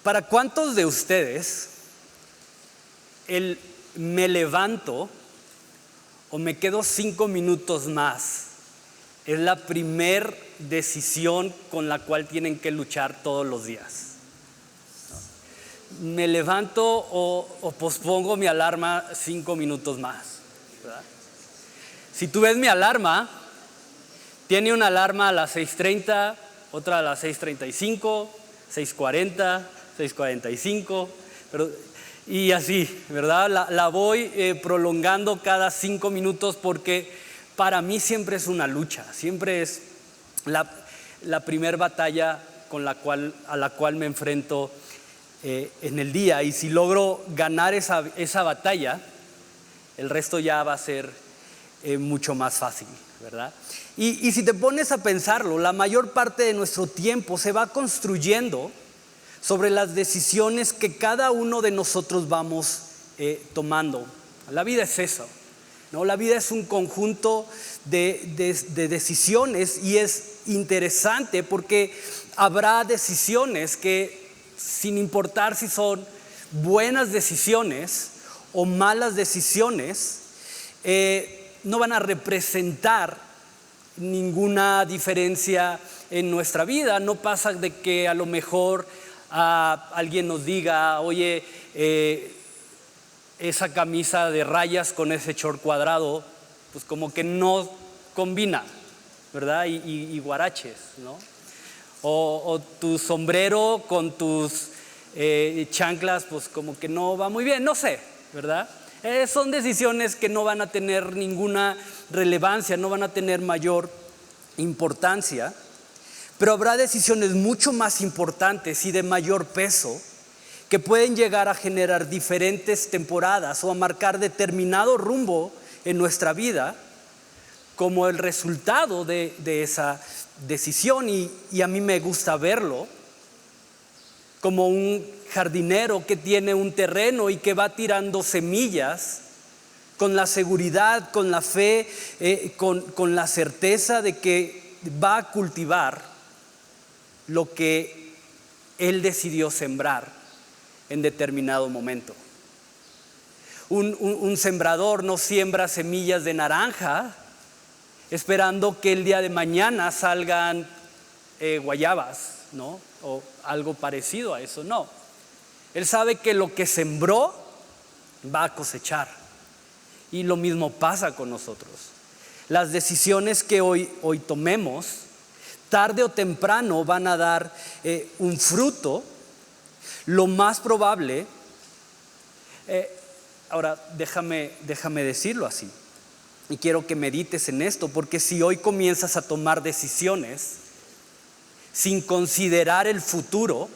¿Para cuántos de ustedes el me levanto o me quedo 5 minutos más es la primer decisión con la cual tienen que luchar todos los días? Me levanto o pospongo mi alarma 5 minutos más, ¿verdad? Si tú ves mi alarma, tiene una alarma a las 6:30, otra a las 6:35, 6:40, 6:45, y así, ¿verdad? La voy prolongando cada 5 minutos porque para mí siempre es una lucha, siempre es la primer batalla a la cual me enfrento en el día. Y si logro ganar esa batalla, el resto ya va a ser mucho más fácil, ¿verdad? Y si te pones a pensarlo, la mayor parte de nuestro tiempo se va construyendo sobre las decisiones que cada uno de nosotros vamos tomando. La vida es eso, ¿no? La vida es un conjunto de decisiones, y es interesante porque habrá decisiones que, sin importar si son buenas decisiones o malas decisiones, no van a representar ninguna diferencia en nuestra vida. No pasa de que a lo mejor alguien nos diga: oye, esa camisa de rayas con ese short cuadrado, pues como que no combina, ¿verdad? Y guaraches, ¿no? O tu sombrero con tus chanclas, pues como que no va muy bien, no sé, ¿verdad? Son decisiones que no van a tener ninguna relevancia, no van a tener mayor importancia, pero habrá decisiones mucho más importantes y de mayor peso que pueden llegar a generar diferentes temporadas o a marcar determinado rumbo en nuestra vida como el resultado de esa decisión. Y a mí me gusta verlo como un jardinero que tiene un terreno y que va tirando semillas con la seguridad, con la fe, con la certeza de que va a cultivar lo que él decidió sembrar en determinado momento. Un sembrador no siembra semillas de naranja esperando que el día de mañana salgan guayabas, ¿no? O algo parecido a eso, no. Él sabe que lo que sembró va a cosechar. Y lo mismo pasa con nosotros. Las decisiones que hoy tomemos, tarde o temprano van a dar un fruto. Lo más probable, ahora déjame decirlo así, y quiero que medites en esto, porque si hoy comienzas a tomar decisiones sin considerar el futuro,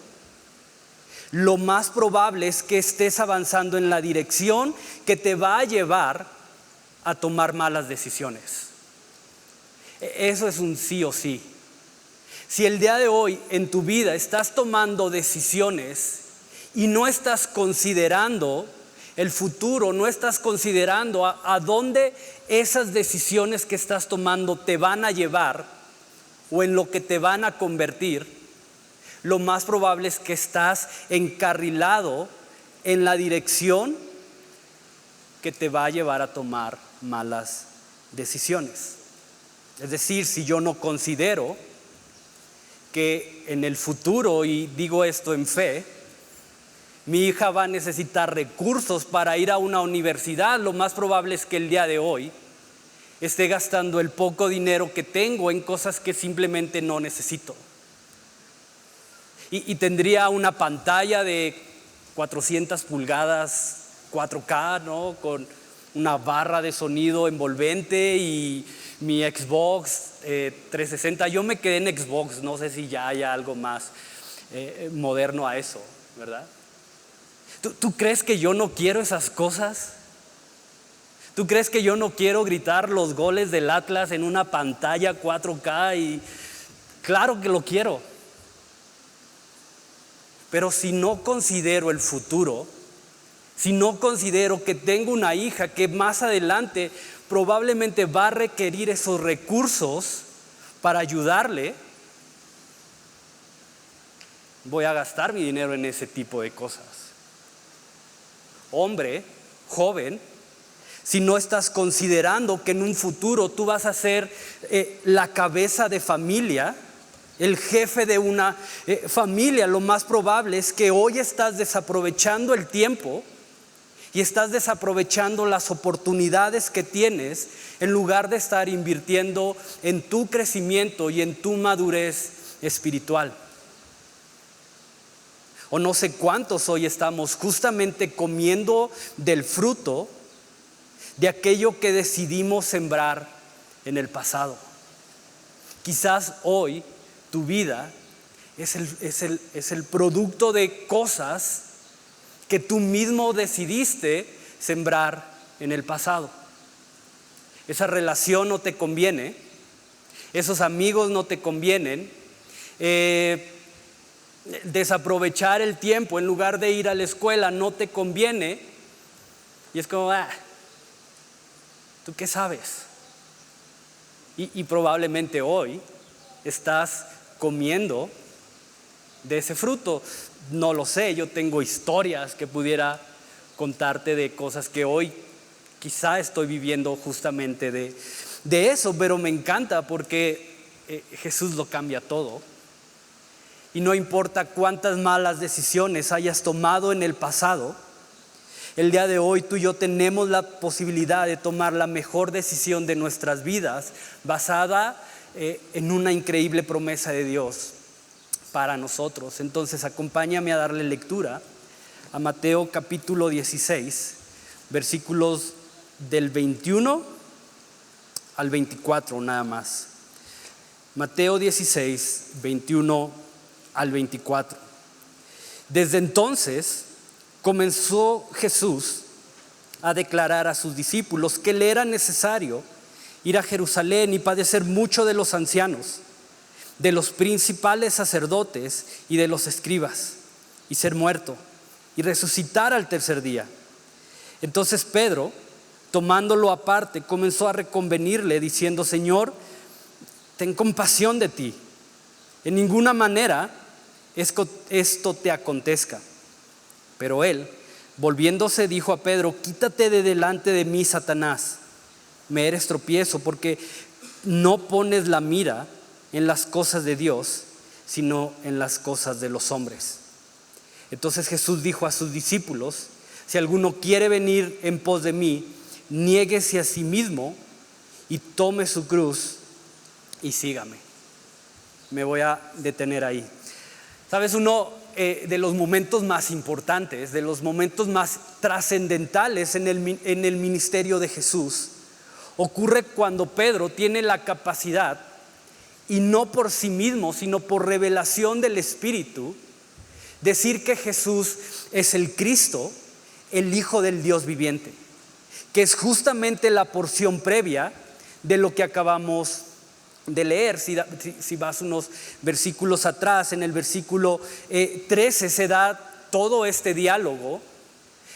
lo más probable es que estés avanzando en la dirección que te va a llevar a tomar malas decisiones. Eso es un sí o sí. Si el día de hoy en tu vida estás tomando decisiones y no estás considerando el futuro, no estás considerando a dónde esas decisiones que estás tomando te van a llevar o en lo que te van a convertir, lo más probable es que estás encarrilado en la dirección que te va a llevar a tomar malas decisiones. Es decir, si yo no considero que en el futuro, y digo esto en fe, mi hija va a necesitar recursos para ir a una universidad, lo más probable es que el día de hoy esté gastando el poco dinero que tengo en cosas que simplemente no necesito. Y tendría una pantalla de 400 pulgadas 4K, ¿no? Con una barra de sonido envolvente y mi Xbox 360. Yo me quedé en Xbox, no sé si ya haya algo más moderno a eso, ¿verdad? ¿Tú crees que yo no quiero esas cosas? ¿Tú crees que yo no quiero gritar los goles del Atlas en una pantalla 4K? Y claro que lo quiero. Pero si no considero el futuro, si no considero que tengo una hija que más adelante probablemente va a requerir esos recursos para ayudarle, voy a gastar mi dinero en ese tipo de cosas. Hombre, joven, si no estás considerando que en un futuro tú vas a ser la cabeza de familia, el jefe de una familia, lo más probable es que hoy estás desaprovechando el tiempo y estás desaprovechando las oportunidades que tienes en lugar de estar invirtiendo en tu crecimiento y en tu madurez espiritual. O no sé cuántos hoy estamos justamente comiendo del fruto de aquello que decidimos sembrar en el pasado. Quizás hoy tu vida es el producto de cosas que tú mismo decidiste sembrar en el pasado. Esa relación no te conviene, esos amigos no te convienen, desaprovechar el tiempo en lugar de ir a la escuela no te conviene, y es como, ¿tú qué sabes? Y probablemente hoy estás comiendo de ese fruto. No lo sé, yo tengo historias que pudiera contarte de cosas que hoy quizá estoy viviendo justamente de eso, pero me encanta porque Jesús lo cambia todo. Y no importa cuántas malas decisiones hayas tomado en el pasado, el día de hoy tú y yo tenemos la posibilidad de tomar la mejor decisión de nuestras vidas basada en una increíble promesa de Dios para nosotros. Entonces acompáñame a darle lectura a Mateo capítulo 16, versículos del 21 al 24 nada más. Mateo 16, 21 al 24. Desde entonces comenzó Jesús a declarar a sus discípulos que le era necesario ir a Jerusalén y padecer mucho de los ancianos, de los principales sacerdotes y de los escribas, y ser muerto y resucitar al tercer día. Entonces Pedro, tomándolo aparte, comenzó a reconvenirle diciendo: Señor, ten compasión de ti, en ninguna manera esto te acontezca. Pero él, volviéndose, dijo a Pedro: quítate de delante de mí, Satanás, me eres tropiezo, porque no pones la mira en las cosas de Dios, sino en las cosas de los hombres. Entonces Jesús dijo a sus discípulos: si alguno quiere venir en pos de mí, niéguese a sí mismo y tome su cruz y sígame. Me voy a detener ahí. Sabes, uno de los momentos más importantes, de los momentos más trascendentales en el ministerio de Jesús, ocurre cuando Pedro tiene la capacidad, y no por sí mismo, sino por revelación del Espíritu, decir que Jesús es el Cristo, el Hijo del Dios viviente, que es justamente la porción previa de lo que acabamos de leer. Si vas unos versículos atrás, en el versículo 13 se da todo este diálogo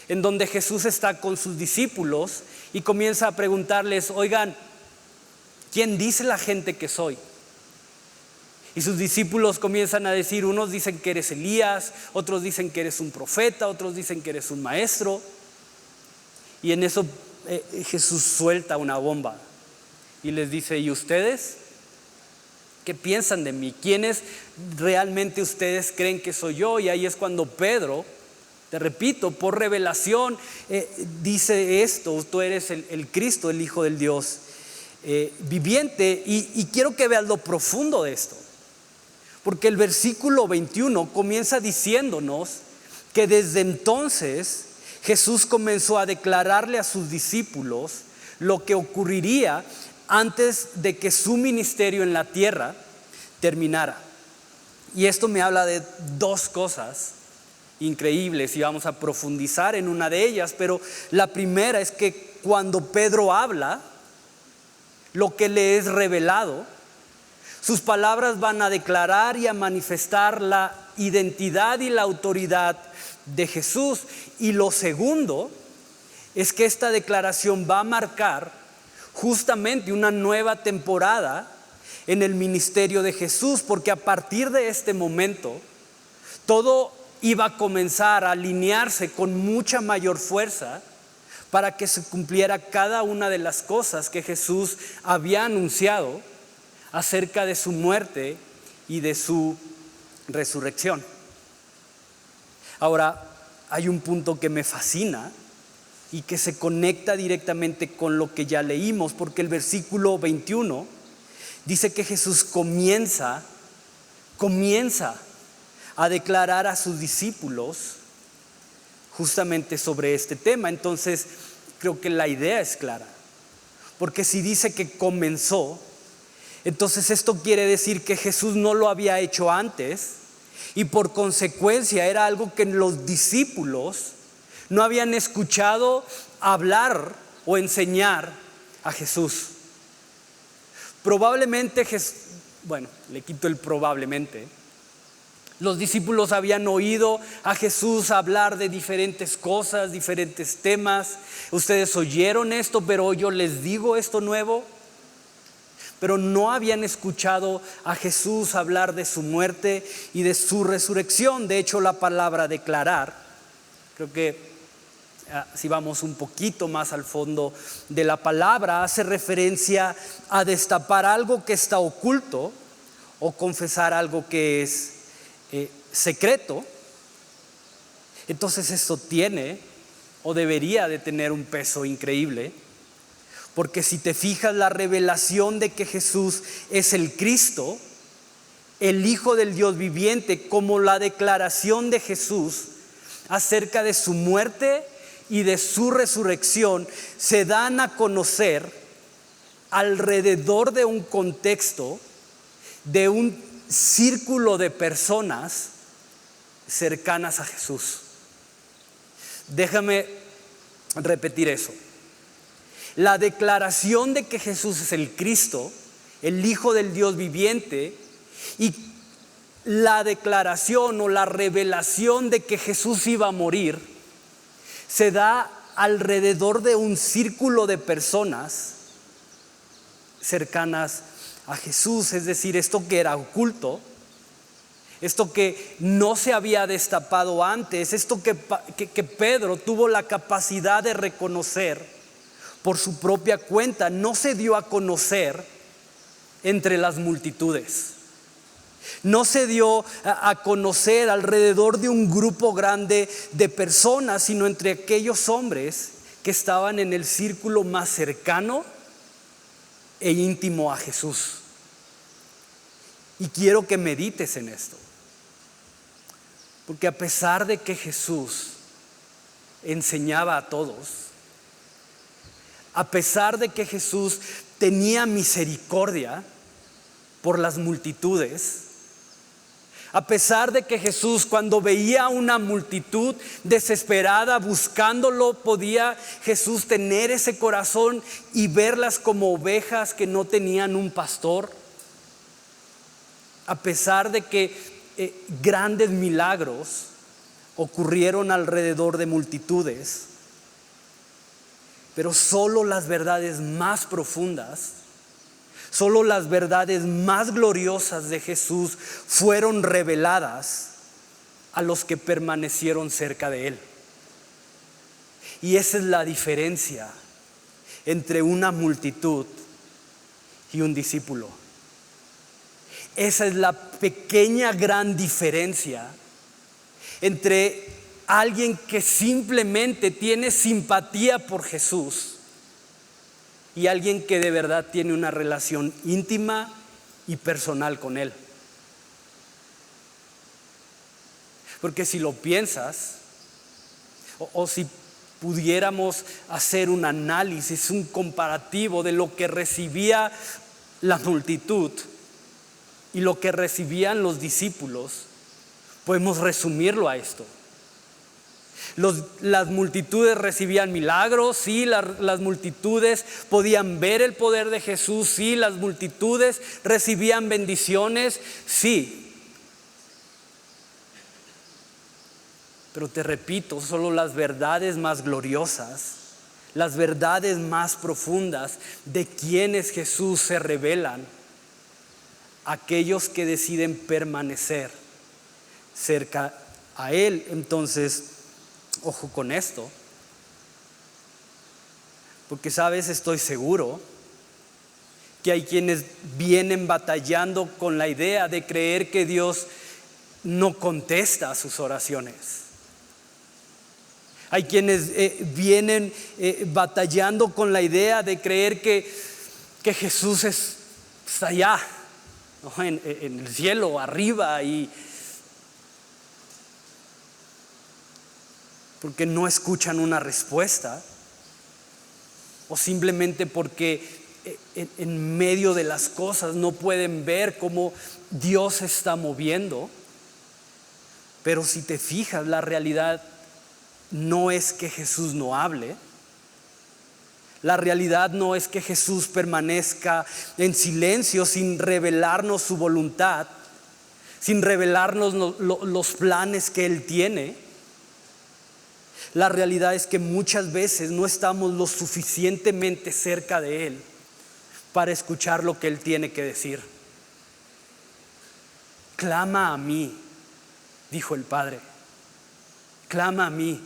en donde Jesús está con sus discípulos y comienza a preguntarles: oigan, ¿quién dice la gente que soy? Y sus discípulos comienzan a decir: unos dicen que eres Elías, otros dicen que eres un profeta, otros dicen que eres un maestro. Y en eso Jesús suelta una bomba y les dice: ¿y ustedes qué piensan de mí? ¿Quiénes realmente ustedes creen que soy yo? Y ahí es cuando Pedro, te repito, por revelación dice esto: tú eres el Cristo, el Hijo del Dios viviente. Y quiero que veas lo profundo de esto, porque el versículo 21 comienza diciéndonos que desde entonces Jesús comenzó a declararle a sus discípulos lo que ocurriría antes de que su ministerio en la tierra terminara. Y esto me habla de dos cosas increíbles y vamos a profundizar en una de ellas. Pero la primera es que cuando Pedro habla lo que le es revelado, sus palabras van a declarar y a manifestar la identidad y la autoridad de Jesús. Y lo segundo es que esta declaración va a marcar justamente una nueva temporada en el ministerio de Jesús, porque a partir de este momento Todo iba a comenzar a alinearse con mucha mayor fuerza para que se cumpliera cada una de las cosas que Jesús había anunciado acerca de su muerte y de su resurrección. Ahora, hay un punto que me fascina y que se conecta directamente con lo que ya leímos, porque el versículo 21 dice que Jesús comienza a declarar a sus discípulos justamente sobre este tema. Entonces, creo que la idea es clara, porque si dice que comenzó, entonces esto quiere decir que Jesús no lo había hecho antes y por consecuencia era algo que los discípulos no habían escuchado hablar o enseñar a Jesús. Probablemente, le quito el probablemente. Los discípulos habían oído a Jesús hablar de diferentes cosas, diferentes temas. Ustedes oyeron esto, pero yo les digo esto nuevo. Pero no habían escuchado a Jesús hablar de su muerte y de su resurrección. De hecho, la palabra declarar, creo que si vamos un poquito más al fondo de la palabra, hace referencia a destapar algo que está oculto o confesar algo que es secreto. Entonces esto tiene o debería de tener un peso increíble, porque si te fijas, la revelación de que Jesús es el Cristo, el Hijo del Dios viviente, como la declaración de Jesús acerca de su muerte y de su resurrección, se dan a conocer alrededor de un contexto, de un círculo de personas cercanas a Jesús. Déjame repetir eso. La declaración de que Jesús es el Cristo, el Hijo del Dios viviente, y la declaración o la revelación de que Jesús iba a morir, se da alrededor de un círculo de personas cercanas a Jesús. Es decir, esto que era oculto, esto que no se había destapado antes, esto que Pedro tuvo la capacidad de reconocer por su propia cuenta, no se dio a conocer entre las multitudes. No se dio a conocer alrededor de un grupo grande de personas, sino entre aquellos hombres que estaban en el círculo más cercano e íntimo a Jesús. Y quiero que medites en esto, porque a pesar de que Jesús enseñaba a todos, a pesar de que Jesús tenía misericordia por las multitudes, a pesar de que Jesús, cuando veía una multitud desesperada buscándolo, podía Jesús tener ese corazón y verlas como ovejas que no tenían un pastor. A pesar de que grandes milagros ocurrieron alrededor de multitudes, pero solo las verdades más profundas, solo las verdades más gloriosas de Jesús fueron reveladas a los que permanecieron cerca de Él. Y esa es la diferencia entre una multitud y un discípulo. Esa es la pequeña gran diferencia entre alguien que simplemente tiene simpatía por Jesús y alguien que de verdad tiene una relación íntima y personal con Él. Porque si lo piensas, o si pudiéramos hacer un análisis, un comparativo de lo que recibía la multitud y lo que recibían los discípulos, podemos resumirlo a esto. Las multitudes recibían milagros, sí, las multitudes podían ver el poder de Jesús, sí, las multitudes recibían bendiciones, sí. Pero te repito, solo las verdades más gloriosas, las verdades más profundas de quién es Jesús se revelan a aquellos que deciden permanecer cerca a Él. Entonces, ojo con esto, porque sabes, estoy seguro que hay quienes vienen batallando con la idea de creer que Dios no contesta a sus oraciones. Hay quienes vienen batallando con la idea de creer que Jesús está allá, ¿no? en el cielo, arriba, y porque no escuchan una respuesta, o simplemente porque en medio de las cosas no pueden ver cómo Dios se está moviendo. Pero si te fijas, la realidad no es que Jesús no hable. La realidad no es que Jesús permanezca en silencio sin revelarnos su voluntad, sin revelarnos los planes que Él tiene. La realidad es que muchas veces no estamos lo suficientemente cerca de Él para escuchar lo que Él tiene que decir. Clama a mí, dijo el Padre. Clama a mí.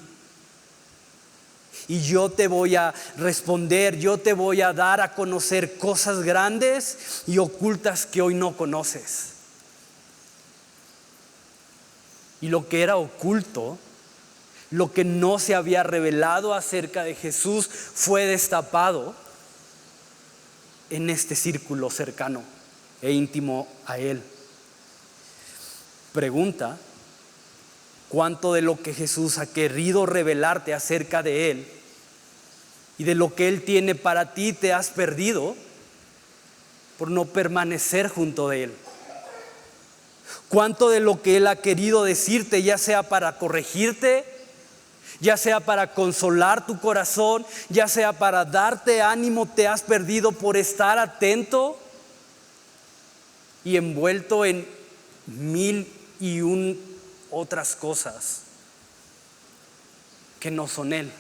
Y yo te voy a responder, yo te voy a dar a conocer cosas grandes y ocultas que hoy no conoces. Y lo que era oculto, lo que no se había revelado acerca de Jesús, fue destapado en este círculo cercano e íntimo a Él. Pregunta: ¿cuánto de lo que Jesús ha querido revelarte acerca de Él y de lo que Él tiene para ti te has perdido por no permanecer junto de Él? ¿Cuánto de lo que Él ha querido decirte, ya sea para corregirte, ya sea para consolar tu corazón, ya sea para darte ánimo, te has perdido por estar atento y envuelto en 1001 otras cosas que no son Él?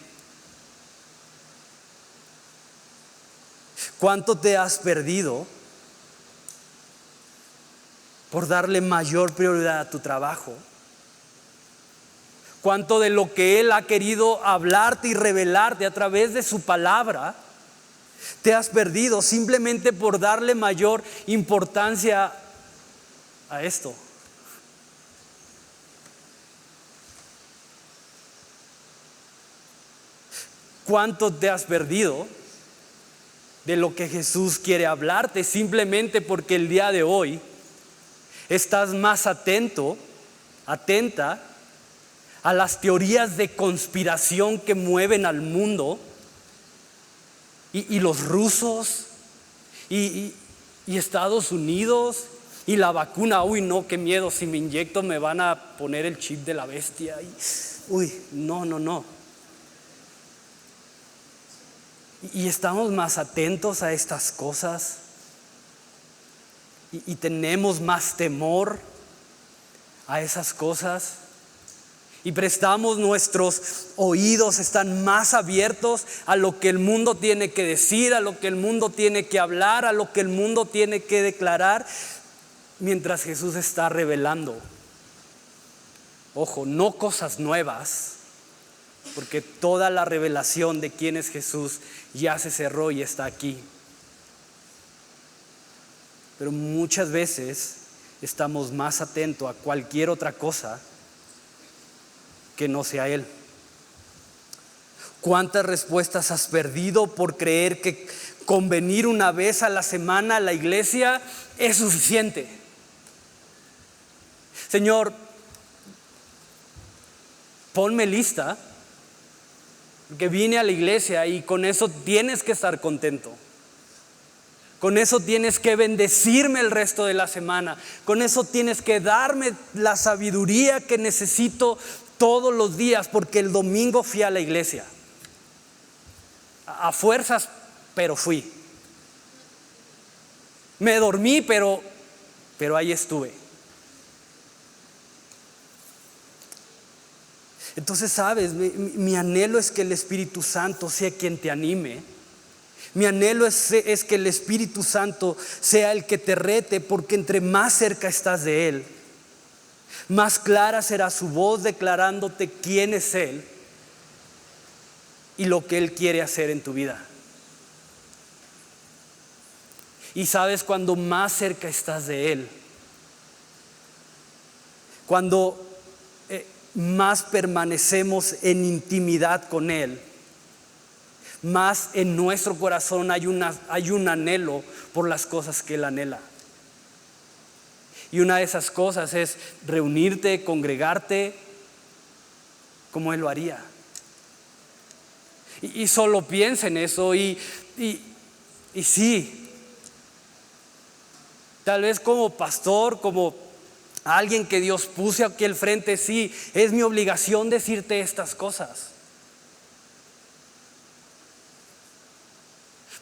¿Cuánto te has perdido por darle mayor prioridad a tu trabajo? ¿Cuánto de lo que Él ha querido hablarte y revelarte a través de su palabra te has perdido simplemente por darle mayor importancia a esto? ¿Cuánto te has perdido de lo que Jesús quiere hablarte simplemente porque el día de hoy estás más atento, atenta a las teorías de conspiración que mueven al mundo y los rusos y Estados Unidos y la vacuna? Uy, no, qué miedo, si me inyecto me van a poner el chip de la bestia. Uy, no. Y estamos más atentos a estas cosas y tenemos más temor a esas cosas y prestamos nuestros oídos, están más abiertos a lo que el mundo tiene que decir, a lo que el mundo tiene que hablar, a lo que el mundo tiene que declarar, mientras Jesús está revelando, ojo, no cosas nuevas, porque toda la revelación de quién es Jesús ya se cerró y está aquí. Pero muchas veces estamos más atentos a cualquier otra cosa que no sea Él. ¿Cuántas respuestas has perdido por creer que con venir una vez a la semana a la iglesia es suficiente? Señor, ponme lista, porque vine a la iglesia y con eso tienes que estar contento. Con eso tienes que bendecirme el resto de la semana. Con eso tienes que darme la sabiduría que necesito todos los días, porque el domingo fui a la iglesia. A fuerzas, pero fui. Me dormí, pero ahí estuve. Entonces, sabes, mi anhelo es que el Espíritu Santo sea quien te anime. Mi anhelo es que el Espíritu Santo sea el que te rete, porque entre más cerca estás de Él, Más clara será su voz declarándote quién es Él y lo que Él quiere hacer en tu vida. Y sabes, cuando más cerca estás de Él, cuando más permanecemos en intimidad con Él, más en nuestro corazón hay un anhelo por las cosas que Él anhela. Y una de esas cosas es reunirte, congregarte, como Él lo haría. Y solo piensa en eso y sí, tal vez como pastor, como alguien que Dios puso aquí al frente, sí, es mi obligación decirte estas cosas.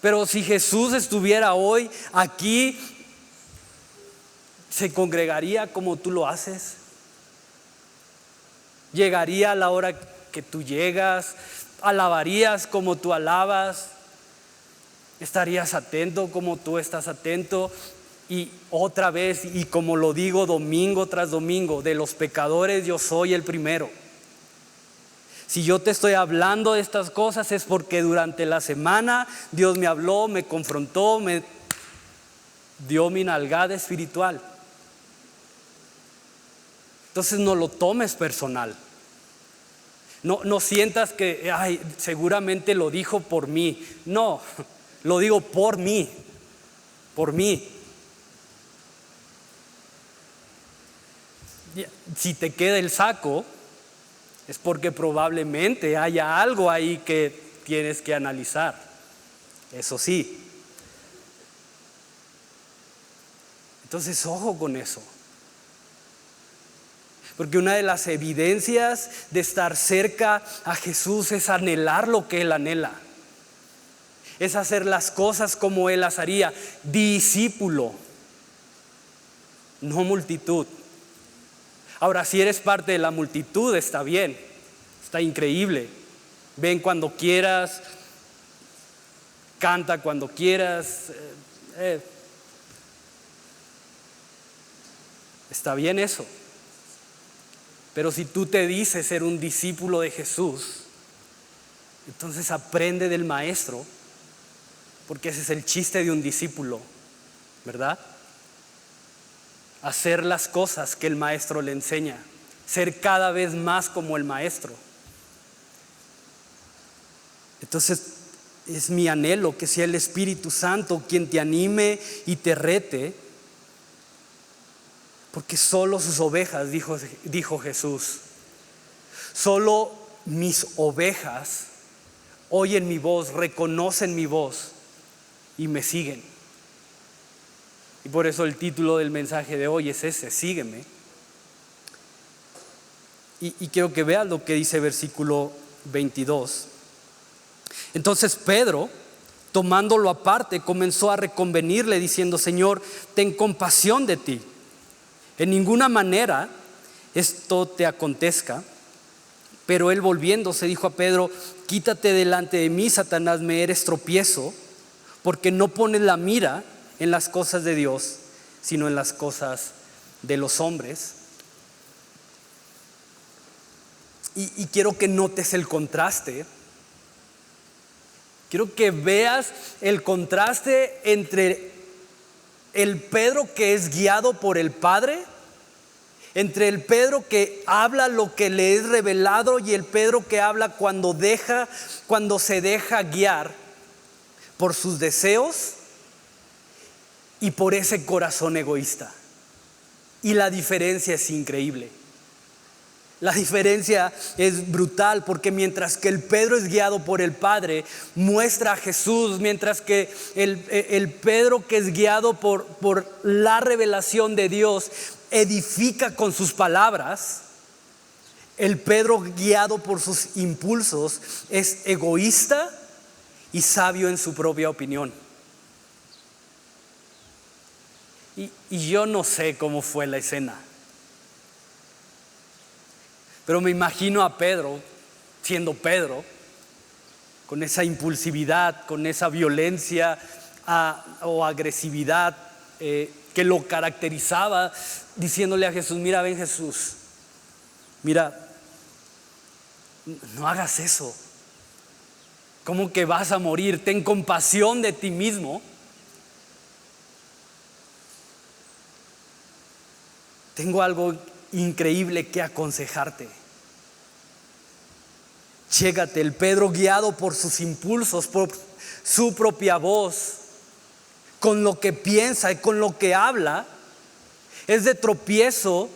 Pero si Jesús estuviera hoy aquí, ¿se congregaría como tú lo haces? ¿Llegaría a la hora que tú llegas? ¿Alabarías como tú alabas? ¿Estarías atento como tú estás atento? Y otra vez, y como lo digo domingo tras domingo, de los pecadores yo soy el primero. Si yo te estoy hablando de estas cosas es porque durante la semana Dios me habló, me confrontó, me dio mi nalgada espiritual. Entonces no lo tomes personal. No sientas que seguramente lo dijo por mí. No, lo digo por mí. Por mí. Si te queda el saco, es porque probablemente haya algo ahí que tienes que analizar. Eso sí. Entonces, ojo con eso. Porque una de las evidencias de estar cerca a Jesús es anhelar lo que Él anhela. Es hacer las cosas como Él las haría. Discípulo, no multitud. Ahora, si eres parte de la multitud, está bien, está increíble. Ven cuando quieras, canta cuando quieras. Está bien eso. Pero si tú te dices ser un discípulo de Jesús, entonces aprende del maestro, porque ese es el chiste de un discípulo, ¿verdad? Hacer las cosas que el maestro le enseña, ser cada vez más como el maestro. Entonces es mi anhelo que sea el Espíritu Santo quien te anime y te rete, porque solo sus ovejas, dijo Jesús, solo mis ovejas oyen mi voz, reconocen mi voz y me siguen. Y por eso el título del mensaje de hoy es ese: sígueme. Y quiero que veas lo que dice versículo 22. Entonces Pedro, tomándolo aparte, comenzó a reconvenirle diciendo: Señor, ten compasión de ti. En ninguna manera esto te acontezca. Pero él, volviéndose, dijo a Pedro: quítate delante de mí, Satanás, me eres tropiezo, porque no pones la mira en las cosas de Dios, sino en las cosas de los hombres. Y quiero que notes el contraste. Quiero que veas el contraste entre el Pedro que es guiado por el Padre, entre el Pedro que habla lo que le es revelado y el Pedro que habla cuando se deja guiar por sus deseos y por ese corazón egoísta. Y la diferencia es increíble. La diferencia es brutal, porque mientras que el Pedro es guiado por el Padre, muestra a Jesús, mientras que el Pedro que es guiado por la revelación de Dios edifica con sus palabras, el Pedro guiado por sus impulsos es egoísta y sabio en su propia opinión. Y yo no sé cómo fue la escena, pero me imagino a Pedro, siendo Pedro, con esa impulsividad, con esa violencia o agresividad que lo caracterizaba, diciéndole a Jesús: mira, ven Jesús, mira, no hagas eso. ¿Cómo que vas a morir? Ten compasión de ti mismo. Tengo algo increíble que aconsejarte. Chécate, el Pedro, guiado por sus impulsos, por su propia voz, con lo que piensa y con lo que habla, es de tropiezo.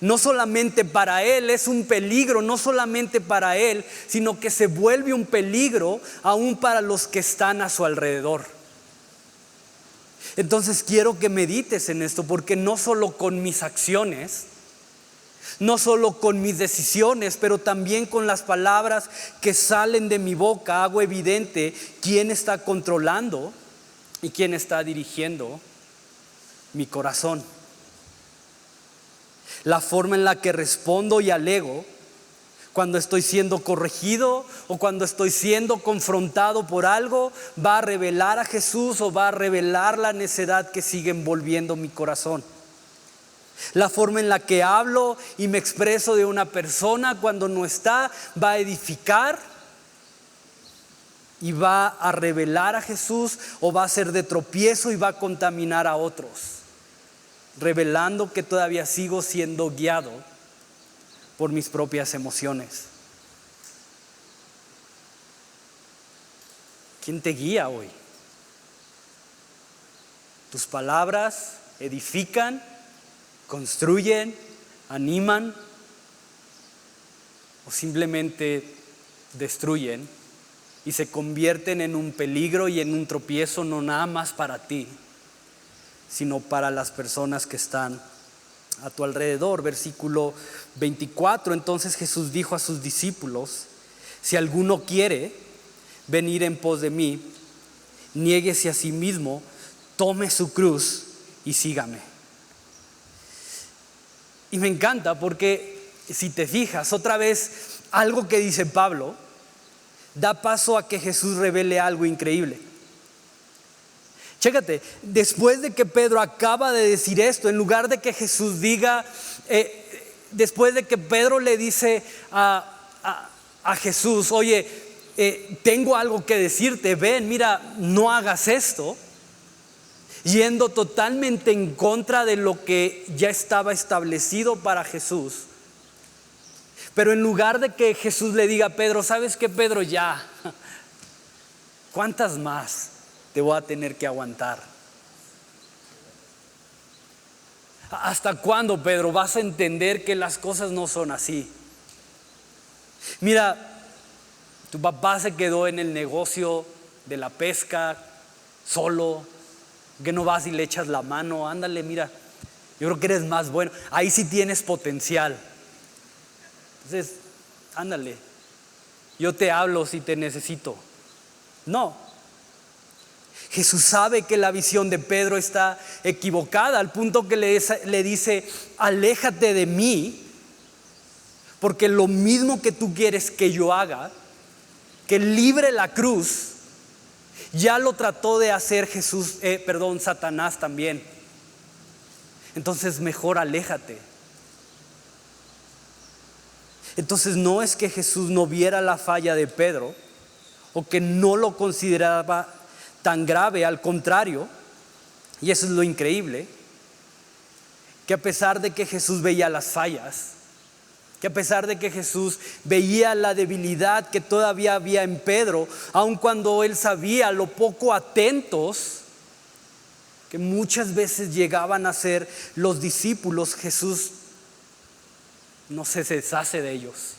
No solamente para él, es un peligro, no solamente para él, sino que se vuelve un peligro aún para los que están a su alrededor. Entonces quiero que medites en esto, porque no solo con mis acciones, no solo con mis decisiones, pero también con las palabras que salen de mi boca, hago evidente quién está controlando y quién está dirigiendo mi corazón. La forma en la que respondo y alego cuando estoy siendo corregido o cuando estoy siendo confrontado por algo va a revelar a Jesús o va a revelar la necedad que sigue envolviendo mi corazón. La forma en la que hablo y me expreso de una persona cuando no está va a edificar y va a revelar a Jesús, o va a ser de tropiezo y va a contaminar a otros, revelando que todavía sigo siendo guiado por mis propias emociones. ¿Quién te guía hoy? ¿Tus palabras edifican, construyen, animan, o simplemente destruyen y se convierten en un peligro y en un tropiezo, no nada más para ti, sino para las personas que están a tu alrededor? Versículo 24. Entonces Jesús dijo a sus discípulos: si alguno quiere venir en pos de mí, niéguese a sí mismo, tome su cruz y sígame. Y me encanta porque si te fijas, otra vez algo que dice Pablo da paso a que Jesús revele algo increíble. Chécate, después de que Pedro acaba de decir esto, en lugar de que Jesús diga, después de que Pedro le dice a Jesús: oye, tengo algo que decirte, ven, mira, no hagas esto, yendo totalmente en contra de lo que ya estaba establecido para Jesús. Pero en lugar de que Jesús le diga a Pedro: ¿sabes qué, Pedro? Ya, ¿cuántas más te voy a tener que aguantar? ¿Hasta cuándo, Pedro, vas a entender que las cosas no son así? Mira, tu papá se quedó en el negocio de la pesca solo, que no vas y le echas la mano. Ándale, mira, yo creo que eres más bueno, ahí sí tienes potencial. Entonces, ándale, yo te hablo si te necesito. No. Jesús sabe que la visión de Pedro está equivocada, al punto que le dice: aléjate de mí, porque lo mismo que tú quieres que yo haga, que libre la cruz, ya lo trató de hacer Satanás también. Entonces mejor aléjate. Entonces no es que Jesús no viera la falla de Pedro o que no lo consideraba tan grave, al contrario, y eso es lo increíble, que a pesar de que Jesús veía las fallas, que a pesar de que Jesús veía la debilidad que todavía había en Pedro, aun cuando él sabía lo poco atentos que muchas veces llegaban a ser los discípulos, Jesús no se deshace de ellos.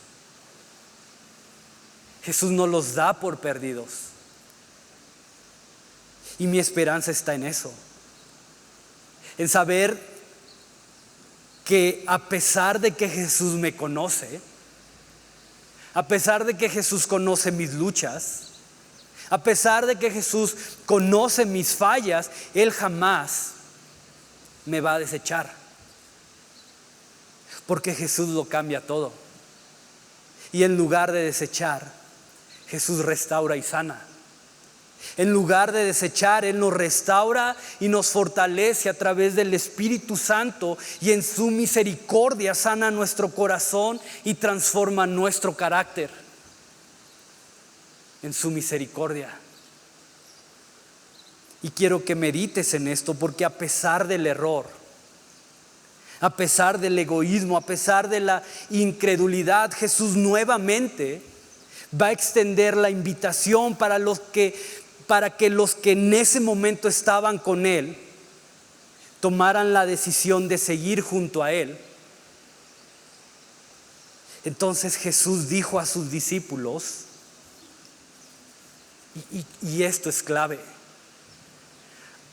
Jesús no los da por perdidos. Y mi esperanza está en eso, en saber que a pesar de que Jesús me conoce, a pesar de que Jesús conoce mis luchas, a pesar de que Jesús conoce mis fallas, Él jamás me va a desechar. Porque Jesús lo cambia todo. Y en lugar de desechar, Jesús restaura y sana. En lugar de desechar, Él nos restaura y nos fortalece a través del Espíritu Santo, y en su misericordia sana nuestro corazón y transforma nuestro carácter. En su misericordia. Y quiero que medites en esto, porque a pesar del error, a pesar del egoísmo, a pesar de la incredulidad, Jesús nuevamente va a extender la invitación para que los que en ese momento estaban con Él tomaran la decisión de seguir junto a Él. Entonces Jesús dijo a sus discípulos, y esto es clave.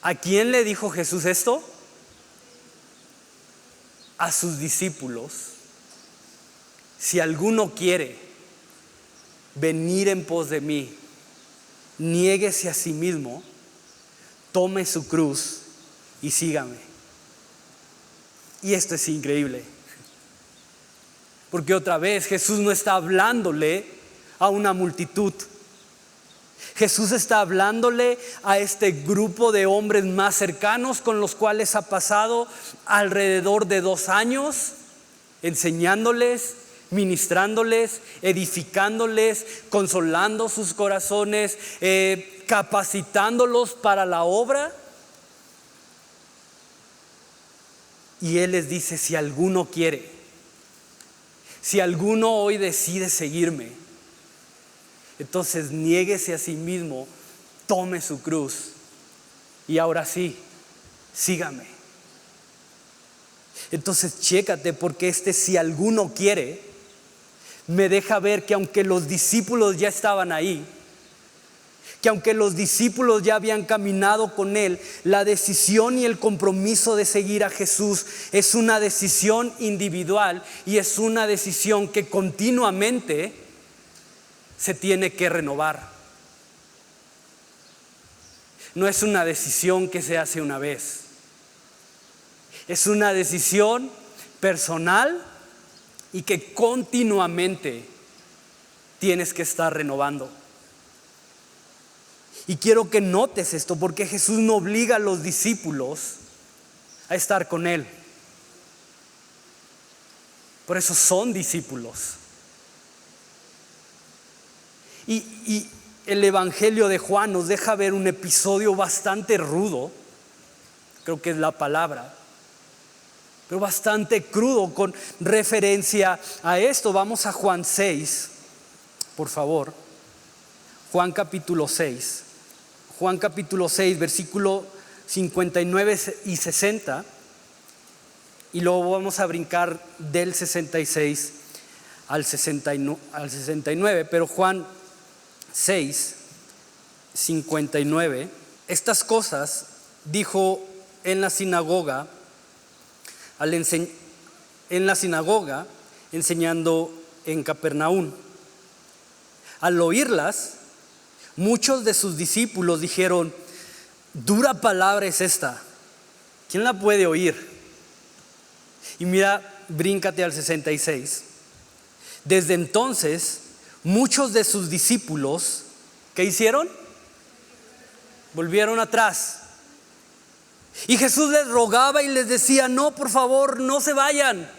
¿A quién le dijo Jesús esto? A sus discípulos. Si alguno quiere venir en pos de mí, niéguese a sí mismo, tome su cruz y sígame. Y esto es increíble, porque otra vez Jesús no está hablándole a una multitud. Jesús está hablándole a este grupo de hombres más cercanos, con los cuales ha pasado alrededor de 2 años, enseñándoles, ministrándoles, edificándoles, consolando sus corazones, capacitándolos para la obra. Y Él les dice: si alguno quiere, si alguno hoy decide seguirme, entonces niéguese a sí mismo, tome su cruz y ahora sí, sígame. Entonces chécate, porque si alguno quiere me deja ver que aunque los discípulos ya estaban ahí, que aunque los discípulos ya habían caminado con Él, la decisión y el compromiso de seguir a Jesús es una decisión individual, y es una decisión que continuamente se tiene que renovar. No es una decisión que se hace una vez. Es una decisión personal y que continuamente tienes que estar renovando. Y quiero que notes esto, porque Jesús no obliga a los discípulos a estar con Él. Por eso son discípulos. Y el Evangelio de Juan nos deja ver un episodio bastante rudo, creo que es la palabra, pero bastante crudo con referencia a esto. Vamos a Juan 6, por favor. Juan capítulo 6. Juan capítulo 6, versículo 59 y 60. Y luego vamos a brincar del 66 al 69. Pero Juan 6, 59. Estas cosas dijo en la sinagoga, enseñando en Capernaum. Al oírlas, muchos de sus discípulos dijeron: dura palabra es esta, ¿quién la puede oír? Y mira, bríncate al 66. Desde entonces, muchos de sus discípulos, ¿qué hicieron? Volvieron atrás. Y Jesús les rogaba y les decía: no, por favor, no se vayan.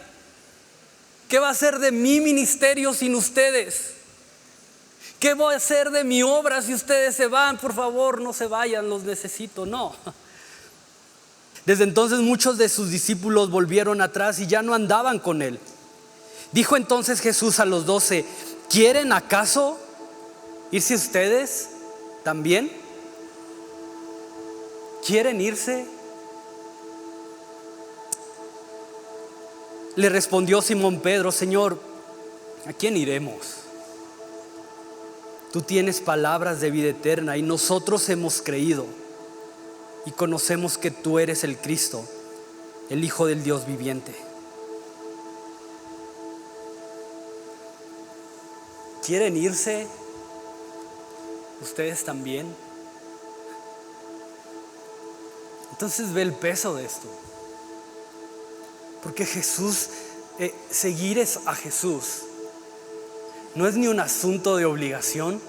¿Qué va a ser de mi ministerio sin ustedes? ¿Qué voy a hacer de mi obra si ustedes se van? Por favor, no se vayan, los necesito. No. Desde entonces muchos de sus discípulos volvieron atrás y ya no andaban con Él. Dijo entonces Jesús a los 12: ¿quieren acaso irse ustedes también? ¿Quieren irse? Le respondió Simón Pedro: Señor, ¿a quién iremos? Tú tienes palabras de vida eterna, y nosotros hemos creído y conocemos que tú eres el Cristo, el Hijo del Dios viviente. ¿Quieren irse ustedes también? Entonces ve el peso de esto. Porque Jesús, seguir a Jesús no es ni un asunto de obligación,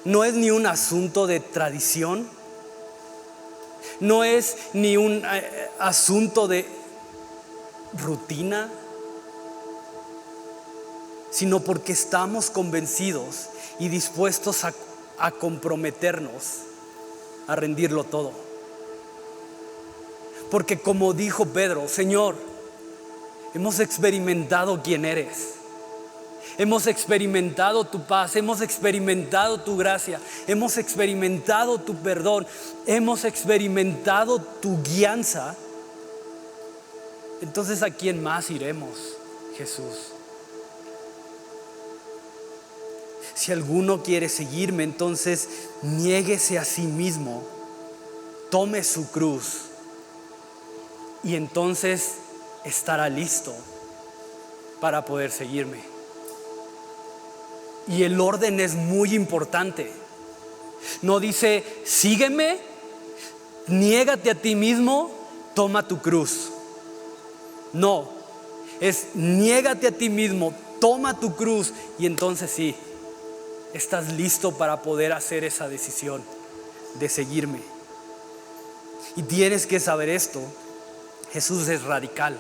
no es ni un asunto de tradición, no es ni un asunto de rutina, sino porque estamos convencidos y dispuestos a comprometernos a rendirlo todo. Porque como dijo Pedro, Señor, hemos experimentado quién eres. Hemos experimentado tu paz, hemos experimentado tu gracia, hemos experimentado tu perdón, hemos experimentado tu guianza. Entonces, ¿a quién más iremos, Jesús? Si alguno quiere seguirme, entonces niéguese a sí mismo, tome su cruz y entonces estará listo para poder seguirme. Y el orden es muy importante. No dice, sígueme, niégate a ti mismo, toma tu cruz. No, es niégate a ti mismo, toma tu cruz y entonces sí, estás listo para poder hacer esa decisión de seguirme. Y tienes que saber esto, Jesús es radical.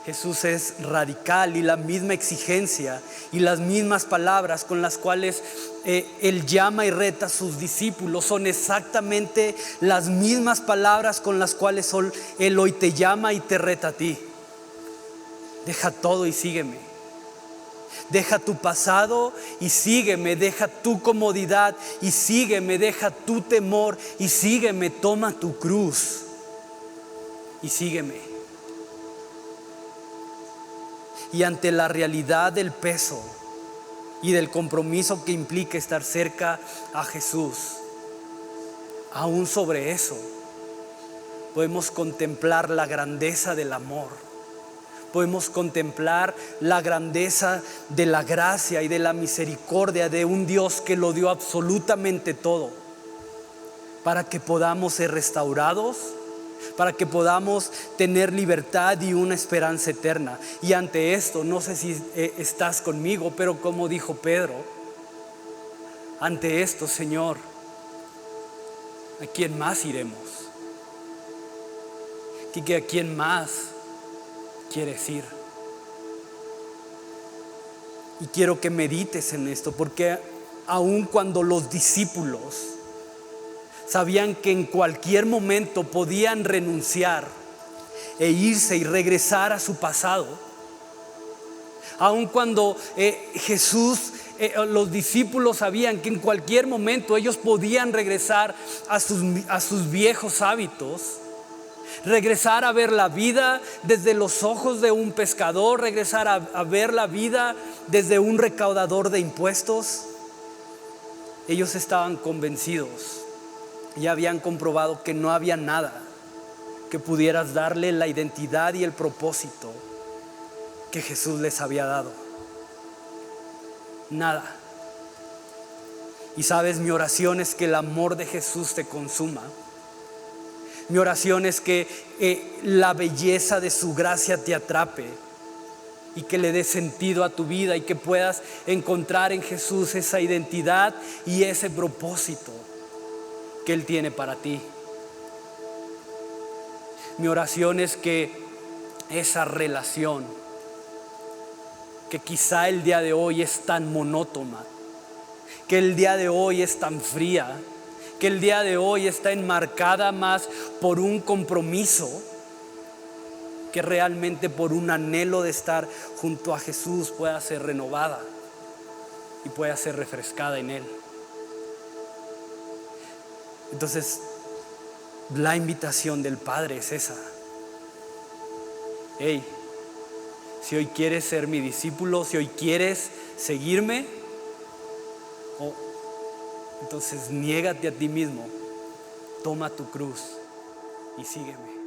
Jesús es radical y la misma exigencia y las mismas palabras con las cuales Él llama y reta a sus discípulos son exactamente las mismas palabras con las cuales Él hoy te llama y te reta a ti. Deja todo y sígueme. Deja tu pasado y sígueme. Deja tu comodidad y sígueme. Deja tu temor y sígueme. Toma tu cruz y sígueme. Y ante la realidad del peso y del compromiso que implica estar cerca a Jesús, aún sobre eso podemos contemplar la grandeza del amor, podemos contemplar la grandeza de la gracia y de la misericordia de un Dios que lo dio absolutamente todo para que podamos ser restaurados, para que podamos tener libertad y una esperanza eterna. Y ante esto, no sé si estás conmigo, pero como dijo Pedro, ante esto, Señor, ¿a quién más iremos? ¿A quién más quieres ir? Y quiero que medites en esto, porque aun cuando los discípulos sabían que en cualquier momento podían renunciar e irse y regresar a su pasado, aun cuando los discípulos sabían que en cualquier momento ellos podían regresar a sus viejos hábitos, regresar a ver la vida desde los ojos de un pescador, regresar a ver la vida desde un recaudador de impuestos. Ellos estaban convencidos y habían comprobado que no había nada que pudieras darle la identidad y el propósito que Jesús les había dado. Nada. Y sabes, mi oración es que el amor de Jesús te consuma. Mi oración es que la belleza de su gracia te atrape y que le dé sentido a tu vida y que puedas encontrar en Jesús esa identidad y ese propósito que Él tiene para ti. Mi oración es que esa relación que quizá el día de hoy es tan monótona, que el día de hoy es tan fría, que el día de hoy está enmarcada más por un compromiso que realmente por un anhelo de estar junto a Jesús, pueda ser renovada y pueda ser refrescada en Él. Entonces, la invitación del Padre es esa. Hey, si hoy quieres ser mi discípulo, si hoy quieres seguirme, entonces niégate a ti mismo, toma tu cruz y sígueme.